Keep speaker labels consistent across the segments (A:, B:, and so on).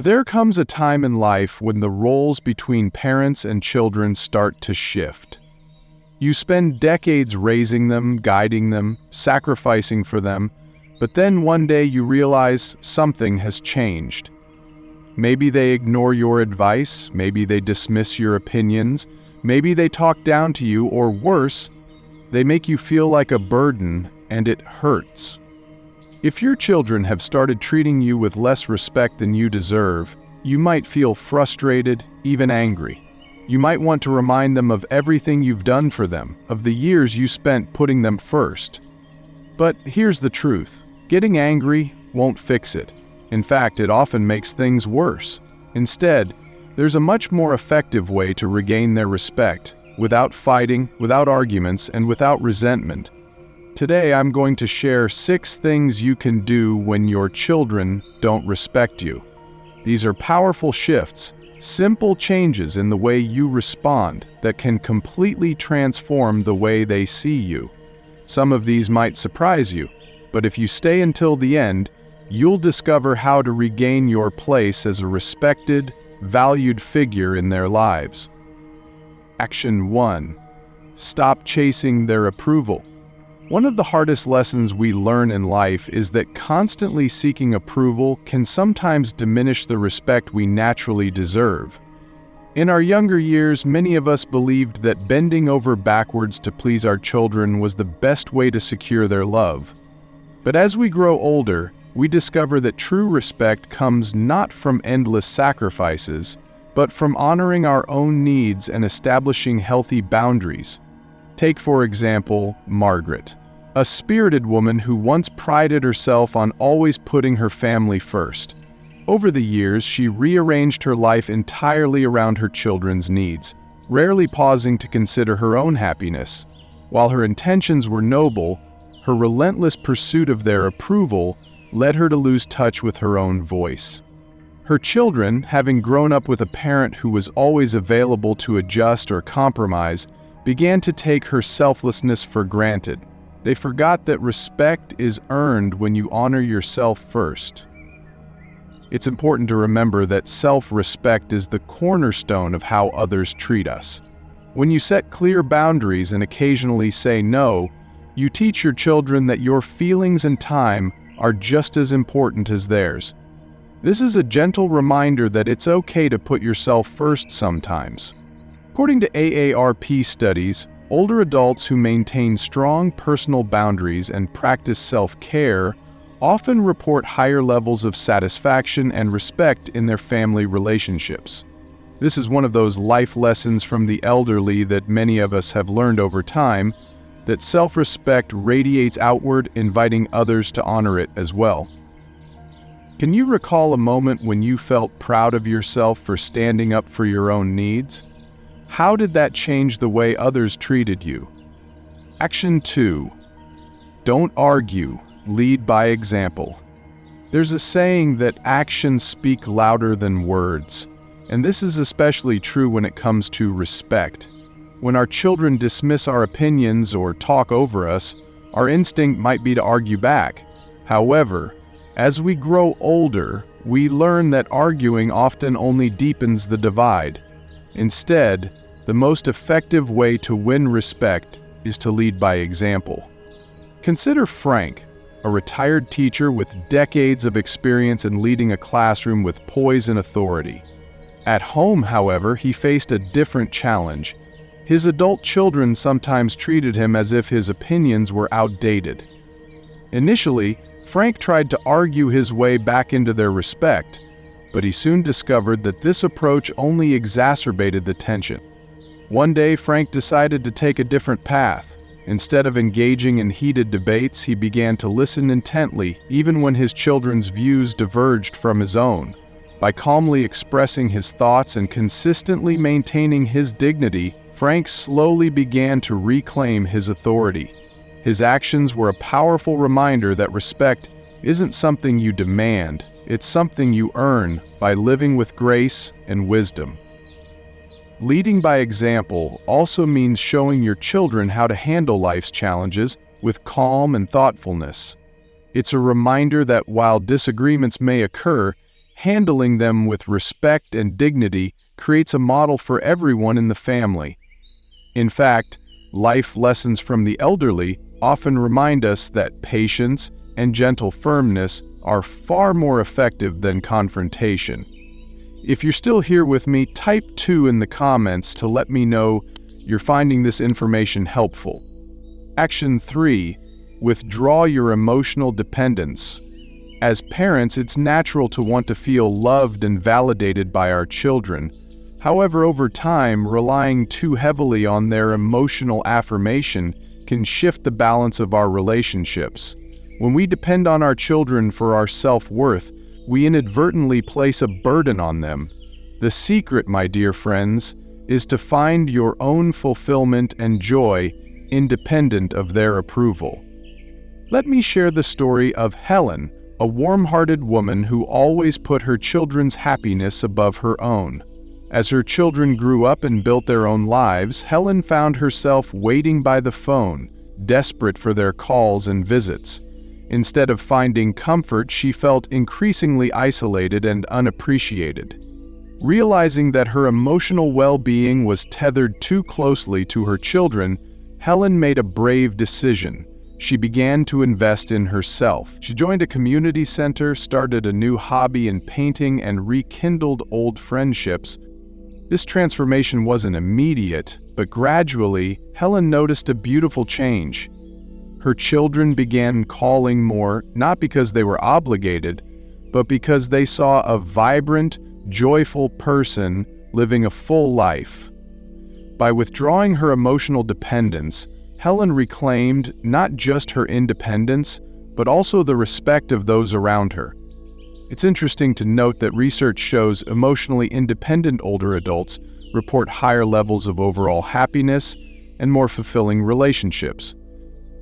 A: There comes a time in life when the roles between parents and children start to shift. You spend decades raising them, guiding them, sacrificing for them, but then one day you realize something has changed. Maybe they ignore your advice, maybe they dismiss your opinions, maybe they talk down to you, or worse, they make you feel like a burden, and it hurts. If your children have started treating you with less respect than you deserve, you might feel frustrated, even angry. You might want to remind them of everything you've done for them, of the years you spent putting them first. But here's the truth. Getting angry won't fix it. In fact, it often makes things worse. Instead, there's a much more effective way to regain their respect, without fighting, without arguments, and without resentment. Today, I'm going to share 6 things you can do when your children don't respect you. These are powerful shifts, simple changes in the way you respond that can completely transform the way they see you. Some of these might surprise you, but if you stay until the end, you'll discover how to regain your place as a respected, valued figure in their lives. Action 1. Stop chasing their approval. One of the hardest lessons we learn in life is that constantly seeking approval can sometimes diminish the respect we naturally deserve. In our younger years, many of us believed that bending over backwards to please our children was the best way to secure their love. But as we grow older, we discover that true respect comes not from endless sacrifices, but from honoring our own needs and establishing healthy boundaries. Take, for example, Margaret, a spirited woman who once prided herself on always putting her family first. Over the years, she rearranged her life entirely around her children's needs, rarely pausing to consider her own happiness. While her intentions were noble, her relentless pursuit of their approval led her to lose touch with her own voice. Her children, having grown up with a parent who was always available to adjust or compromise, began to take her selflessness for granted. They forgot that respect is earned when you honor yourself first. It's important to remember that self-respect is the cornerstone of how others treat us. When you set clear boundaries and occasionally say no, you teach your children that your feelings and time are just as important as theirs. This is a gentle reminder that it's okay to put yourself first sometimes. According to AARP studies, older adults who maintain strong personal boundaries and practice self-care often report higher levels of satisfaction and respect in their family relationships. This is one of those life lessons from the elderly that many of us have learned over time, that self-respect radiates outward, inviting others to honor it as well. Can you recall a moment when you felt proud of yourself for standing up for your own needs? How did that change the way others treated you? Action 2. Don't argue, lead by example. There's a saying that actions speak louder than words, and this is especially true when it comes to respect. When our children dismiss our opinions or talk over us, our instinct might be to argue back. However, as we grow older, we learn that arguing often only deepens the divide. Instead, the most effective way to win respect is to lead by example. Consider Frank, a retired teacher with decades of experience in leading a classroom with poise and authority. At home, however, he faced a different challenge. His adult children sometimes treated him as if his opinions were outdated. Initially, Frank tried to argue his way back into their respect, but he soon discovered that this approach only exacerbated the tension. One day, Frank decided to take a different path. Instead of engaging in heated debates, he began to listen intently, even when his children's views diverged from his own. By calmly expressing his thoughts and consistently maintaining his dignity, Frank slowly began to reclaim his authority. His actions were a powerful reminder that respect isn't something you demand, it's something you earn by living with grace and wisdom. Leading by example also means showing your children how to handle life's challenges with calm and thoughtfulness. It's a reminder that while disagreements may occur, Handling them with respect and dignity creates a model for everyone in the family. In fact, life lessons from the elderly often remind us that patience and gentle firmness are far more effective than confrontation. If you're still here with me, type 2 in the comments to let me know you're finding this information helpful. Action 3. Withdraw your emotional dependence. As parents, it's natural to want to feel loved and validated by our children. However, over time, relying too heavily on their emotional affirmation can shift the balance of our relationships. When we depend on our children for our self-worth, we inadvertently place a burden on them. The secret, my dear friends, is to find your own fulfillment and joy independent of their approval. Let me share the story of Helen, a warm-hearted woman who always put her children's happiness above her own. As her children grew up and built their own lives, Helen found herself waiting by the phone, desperate for their calls and visits. Instead of finding comfort, she felt increasingly isolated and unappreciated. Realizing that her emotional well-being was tethered too closely to her children, Helen made a brave decision. She began to invest in herself. She joined a community center, started a new hobby in painting, and rekindled old friendships. This transformation wasn't immediate, but gradually, Helen noticed a beautiful change. Her children began calling more, not because they were obligated, but because they saw a vibrant, joyful person living a full life. By withdrawing her emotional dependence, Helen reclaimed not just her independence, but also the respect of those around her. It's interesting to note that research shows emotionally independent older adults report higher levels of overall happiness and more fulfilling relationships.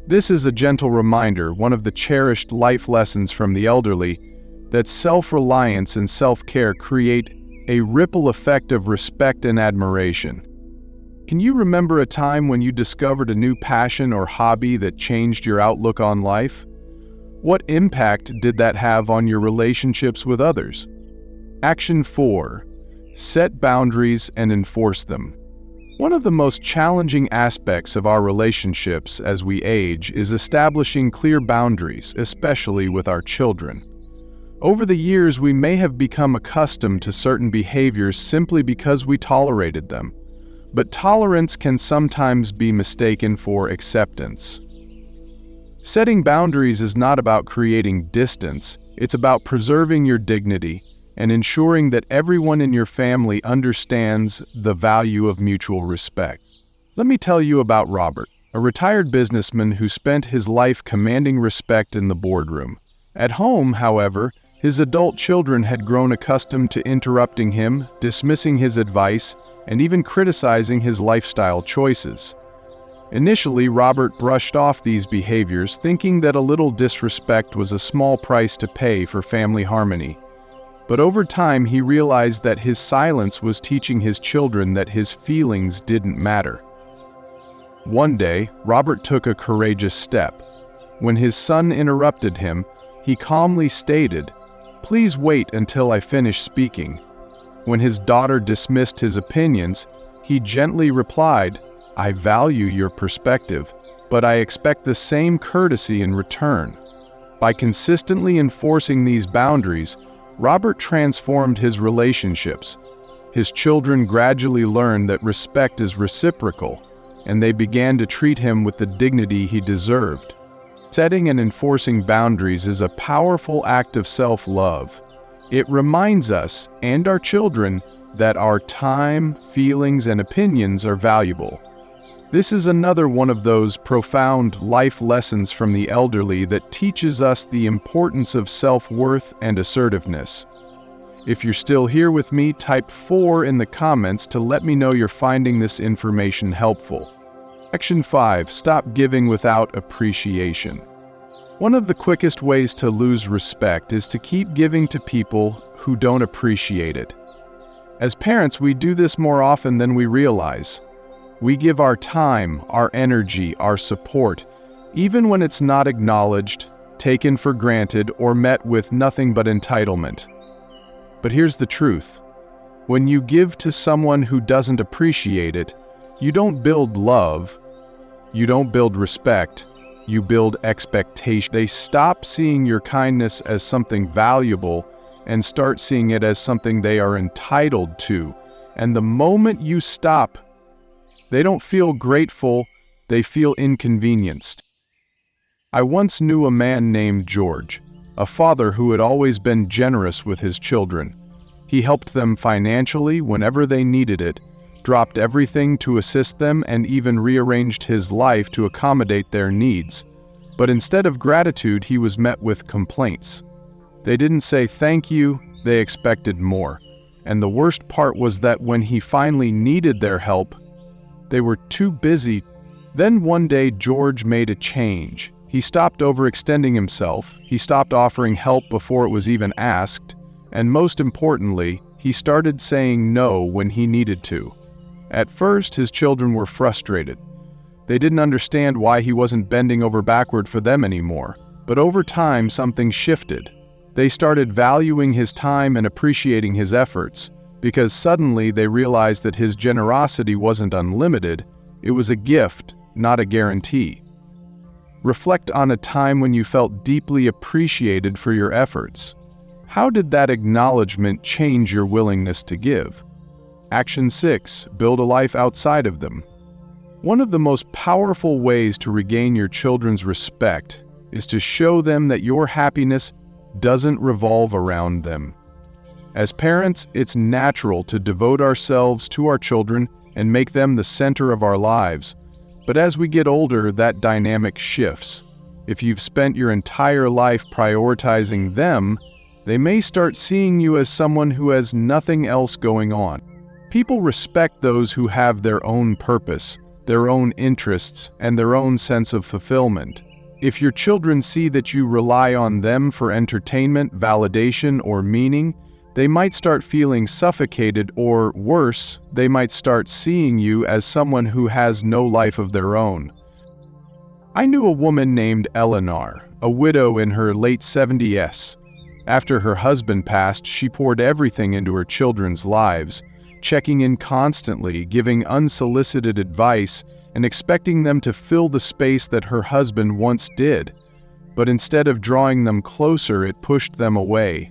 A: This is a gentle reminder, one of the cherished life lessons from the elderly, that self-reliance and self-care create a ripple effect of respect and admiration. Can you remember a time when you discovered a new passion or hobby that changed your outlook on life? What impact did that have on your relationships with others? Action 4. Set boundaries and enforce them. One of the most challenging aspects of our relationships as we age is establishing clear boundaries, especially with our children. Over the years, we may have become accustomed to certain behaviors simply because we tolerated them. But tolerance can sometimes be mistaken for acceptance. Setting boundaries is not about creating distance, it's about preserving your dignity and ensuring that everyone in your family understands the value of mutual respect. Let me tell you about Robert, a retired businessman who spent his life commanding respect in the boardroom. At home, however, his adult children had grown accustomed to interrupting him, dismissing his advice, and even criticizing his lifestyle choices. Initially, Robert brushed off these behaviors, thinking that a little disrespect was a small price to pay for family harmony. But over time, he realized that his silence was teaching his children that his feelings didn't matter. One day, Robert took a courageous step. When his son interrupted him, he calmly stated, "Please wait until I finish speaking." When his daughter dismissed his opinions, he gently replied, "I value your perspective, but I expect the same courtesy in return." By consistently enforcing these boundaries, Robert transformed his relationships. His children gradually learned that respect is reciprocal, and they began to treat him with the dignity he deserved. Setting and enforcing boundaries is a powerful act of self-love. It reminds us and our children that our time, feelings, and opinions are valuable. This is another one of those profound life lessons from the elderly that teaches us the importance of self-worth and assertiveness. If you're still here with me, type 4 in the comments to let me know you're finding this information helpful. Action 5. Stop giving without appreciation. One of the quickest ways to lose respect is to keep giving to people who don't appreciate it. As parents, we do this more often than we realize. We give our time, our energy, our support, even when it's not acknowledged, taken for granted, or met with nothing but entitlement. But here's the truth. When you give to someone who doesn't appreciate it, you don't build love, you don't build respect, you build expectation. They stop seeing your kindness as something valuable and start seeing it as something they are entitled to. And the moment you stop, they don't feel grateful, they feel inconvenienced. I once knew a man named George, a father who had always been generous with his children. He helped them financially whenever they needed it, dropped everything to assist them, and even rearranged his life to accommodate their needs. But instead of gratitude, he was met with complaints. They didn't say thank you, they expected more. And the worst part was that when he finally needed their help, they were too busy. Then one day George made a change. He stopped overextending himself, he stopped offering help before it was even asked, and most importantly, he started saying no when he needed to. At first, his children were frustrated. They didn't understand why he wasn't bending over backward for them anymore. But over time, something shifted. They started valuing his time and appreciating his efforts, because suddenly they realized that his generosity wasn't unlimited, it was a gift, not a guarantee. Reflect on a time when you felt deeply appreciated for your efforts. How did that acknowledgement change your willingness to give? Action 6. Build a life outside of them. One of the most powerful ways to regain your children's respect is to show them that your happiness doesn't revolve around them. As parents, it's natural to devote ourselves to our children and make them the center of our lives. But as we get older, that dynamic shifts. If you've spent your entire life prioritizing them, they may start seeing you as someone who has nothing else going on. People respect those who have their own purpose, their own interests, and their own sense of fulfillment. If your children see that you rely on them for entertainment, validation, or meaning, they might start feeling suffocated, or worse, they might start seeing you as someone who has no life of their own. I knew a woman named Eleanor, a widow in her late 70s. After her husband passed, she poured everything into her children's lives, checking in constantly, giving unsolicited advice, and expecting them to fill the space that her husband once did. But instead of drawing them closer, it pushed them away.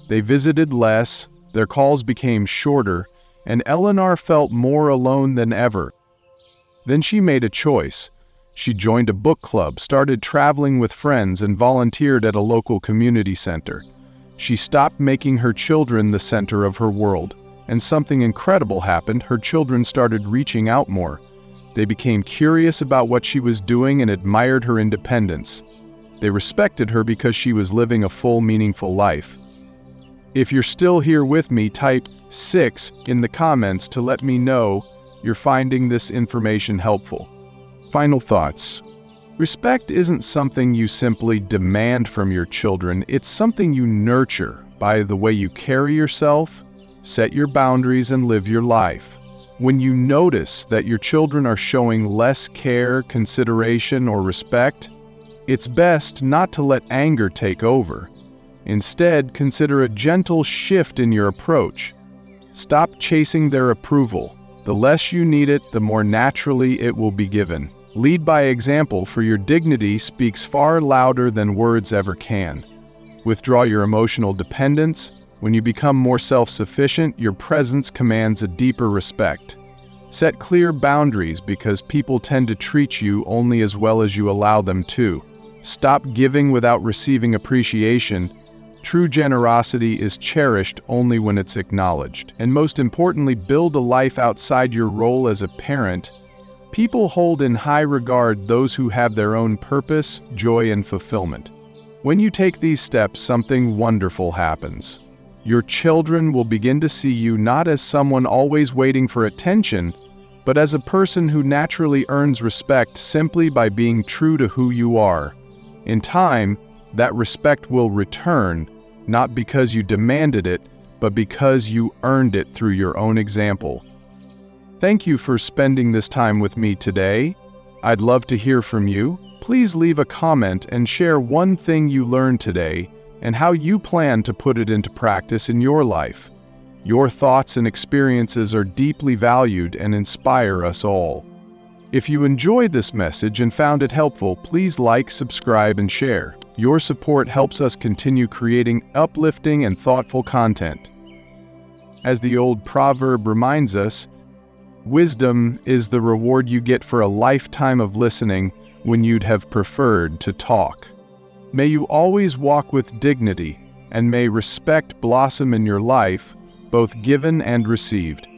A: They visited less, their calls became shorter, and Eleanor felt more alone than ever. Then she made a choice. She joined a book club, started traveling with friends, and volunteered at a local community center. She stopped making her children the center of her world, and something incredible happened. Her children started reaching out more. They became curious about what she was doing and admired her independence. They respected her because she was living a full, meaningful life. If you're still here with me, type 6 in the comments to let me know you're finding this information helpful. Final thoughts. Respect isn't something you simply demand from your children, it's something you nurture by the way you carry yourself, set your boundaries, and live your life. When you notice that your children are showing less care, consideration, or respect, it's best not to let anger take over. Instead, consider a gentle shift in your approach. Stop chasing their approval. The less you need it, the more naturally it will be given. Lead by example, for your dignity speaks far louder than words ever can. Withdraw your emotional dependence. When you become more self-sufficient, your presence commands a deeper respect. Set clear boundaries, because people tend to treat you only as well as you allow them to. Stop giving without receiving appreciation. True generosity is cherished only when it's acknowledged. And most importantly, build a life outside your role as a parent. People hold in high regard those who have their own purpose, joy, and fulfillment. When you take these steps, something wonderful happens. Your children will begin to see you not as someone always waiting for attention, but as a person who naturally earns respect simply by being true to who you are. In time, that respect will return, not because you demanded it, but because you earned it through your own example. Thank you for spending this time with me today. I'd love to hear from you. Please leave a comment and share one thing you learned today. and how you plan to put it into practice in your life. Your thoughts and experiences are deeply valued and inspire us all. If you enjoyed this message and found it helpful, please like, subscribe, and share. Your support helps us continue creating uplifting and thoughtful content. As the old proverb reminds us, wisdom is the reward you get for a lifetime of listening when you'd have preferred to talk. May you always walk with dignity, and may respect blossom in your life, both given and received.